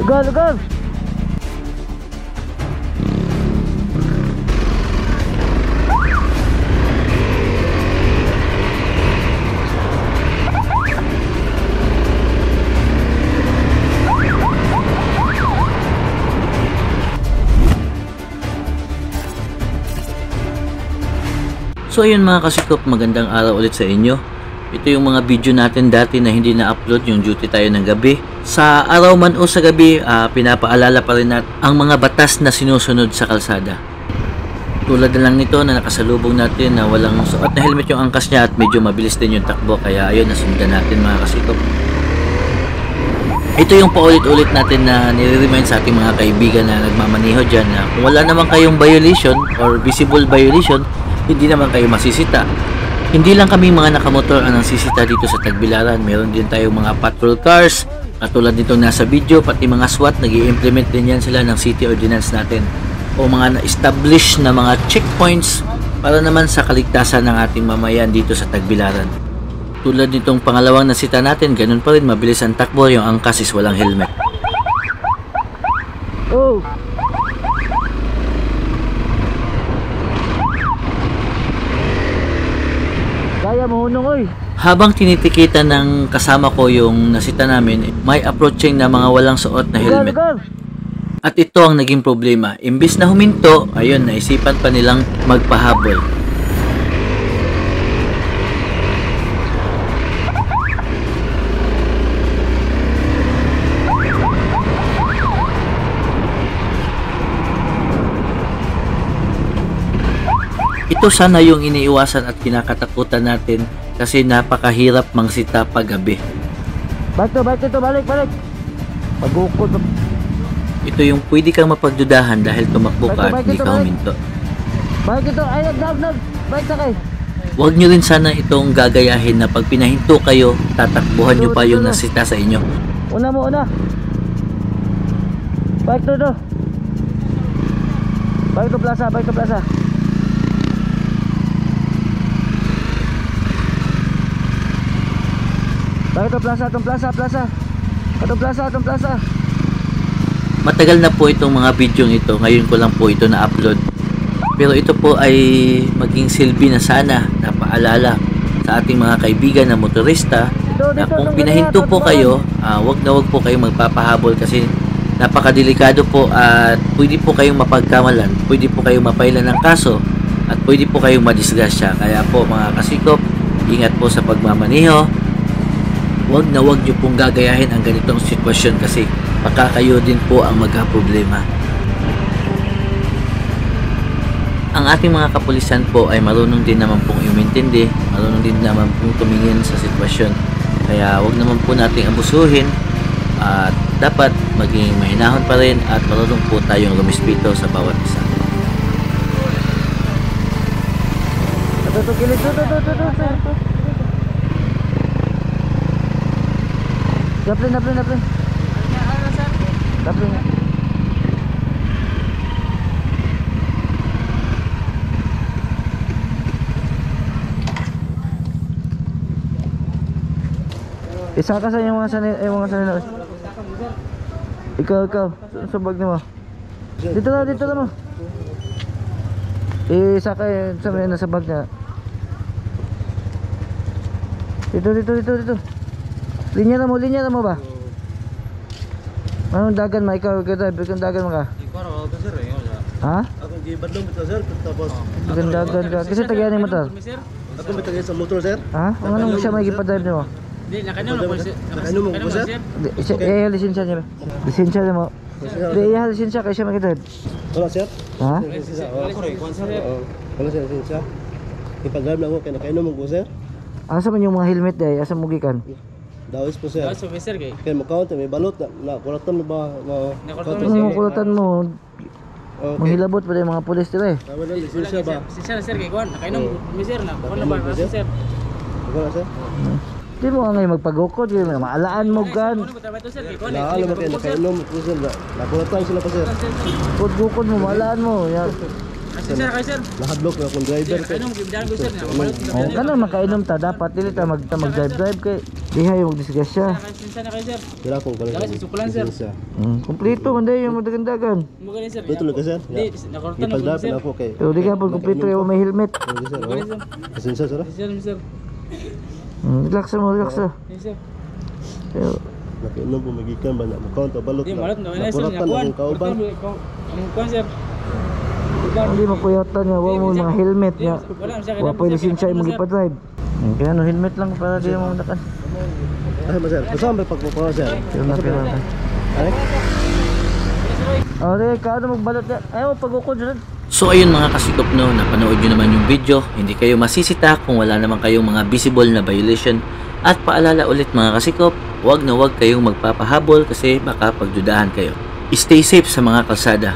Lugar, lugar. So ayun mga kasikop, magandang araw ulit sa inyo. Ito yung mga video natin dati na hindi na-upload, yung duty tayo ng gabi. Sa araw man o sa gabi, pinapaalala pa rin natin ang mga batas na sinusunod sa kalsada. Tulad na lang nito na nakasalubong natin na walang suot na helmet yung angkas niya at medyo mabilis din yung takbo. Kaya ayun, nasundan natin mga kasikop. Ito yung paulit-ulit natin na nire-remind sa ating mga kaibigan na nagmamaniho dyan na kung wala naman kayong violation or visible violation, hindi naman kayo masisita. Hindi lang kami mga nakamotor ang sisita dito sa Tagbilaran. Meron din tayong mga patrol cars. Katulad nito nasa video, pati mga SWAT, nag-i-implement din yan sila ng city ordinance natin. O mga na-establish na mga checkpoints para naman sa kaligtasan ng ating mamayan dito sa Tagbilaran. Tulad nitong pangalawang nasita natin, ganun pa rin, mabilis ang takbo, yung angkas is walang helmet. Oh! Kaya mahunong oy. Habang tinitikitan ng kasama ko yung nasita namin, may approaching na mga walang suot na helmet. Lugar, lugar. At ito ang naging problema. Imbis na huminto, ayun, naisipan pa nilang magpahabol. Ito sana yung iniiwasan at kinakatakutan natin kasi napakahirap mangsita paggabi. Balik ito, balik. Pagukod. Ito yung pwede kang mapagdudahan dahil tumakbo ka at hindi ka huminto. Balik ito, ay nag. Balik sakay. Huwag nyo rin sana itong gagayahin na pag pinahinto kayo, tatakbuhan nyo pa yung nasita sa inyo. Una mo, una. Balik to. Balik to plaza. Itong plaza. Matagal na po itong mga video ito, ngayon ko lang po ito na-upload. Pero ito po ay maging silbi na sana na paalala sa ating mga kaibigan na motorista na kung pinahinto po kayo, wag po kayong magpapahabol kasi napakadelikado po at pwede po kayong mapagkamalan, pwede po kayong mapailan ng kaso at pwede po kayong madisgrasya. Kaya po mga kasikop, ingat po sa pagmamaniho. Wag nyo pong gagayahin ang ganitong sitwasyon kasi baka kayo din po ang magkaproblema. Ang ating mga kapulisan po ay marunong din naman pong umintindi, marunong din naman pong tumingin sa sitwasyon. Kaya wag naman po nating abusuhin at dapat maging mahinahon pa rin at marunong po tayong rumispeto sa bawat isa. Daplin. Isa ka sa yung mga sanay. Ikaw. Sa bag mo. Dito na mo. Isa ka sa may nasa bag niya. Dito. Linya na mo ba? Anong dagan mo? Ikaw kung dagan mo ka? Ha? Ako gibadlong bitaw sir, tapos Dagan ka. Kasi tagayan yung motor. ako may tagay sa motor sir. Ha? Ang anong siya may gipadrive niyo mo? Di, nakano mo sir. Nakainom mo ko sir? Lisensya niya ba? Lisensya niya mo? Di, lisensya kaya siya mag-drive. Wala sir? Ha? Wala sir siya. Ipag-drive lang ako kaya nakainom mo ko sir. Asa man yung mga helmet day? Asa mo gikan? Dawis po sir. So, sir kay. Kaya makaunt may balot na kulatan mo ba? Ang kulatan mo, manghilabot pa yung mga pulis dito eh. Tama lang lisensya ba? Sir kay kuan, nakainom mi sir na. Kuan na ba sir? Wala sir. Di mo nga ngayon magpagukod, maalaan mo gan. Alam mo kayo nakainom ko sir. Nakulatan sila pa sir. Bukod mo, maalaan mo. Yan. Lisensya kay sir. Nahadlok na akong driver kay. Kainom gibdan ko sir. Oh, kanang makainom ta dapat dili ta mag-drive kay diha yung disgrasya. Lisensya na kay sir. Sira akong pala. Dala, sisukulan, sir. Kumpleto man day yung madagandagan. Mo gani sir. Ito lang ka sir. Di nakortan na po Ipagdapin sir. ako kay. Pero di ka pag kumpleto yung may helmet. Hindi sir. Mo gani sir. Lisensya sir. Sir. Relax mo, relax mo. Sir. Pero Nakainom po magikan ba na mo count balot Di na. malot na sir. Nakuratan akong kauban. Ang kuan sir. hindi mapuyatan nga wa mo mga helmet nga. Wala siya Wa pwede lisensya mo gipa-drive. Kaya no helmet lang para di mo madakan. Ay ba sir? Kusam ba pagpapara sir? Pero na pero. Ay. Ore, kaano magbalot na? Ayaw pag-ukod dyan. So ayun mga kasikop no, napanood nyo naman yung video, hindi kayo masisita kung wala naman kayong mga visible na violation. At paalala ulit mga kasikop, wag na wag kayong magpapahabol kasi baka pagdudahan kayo. Stay safe sa mga kalsada.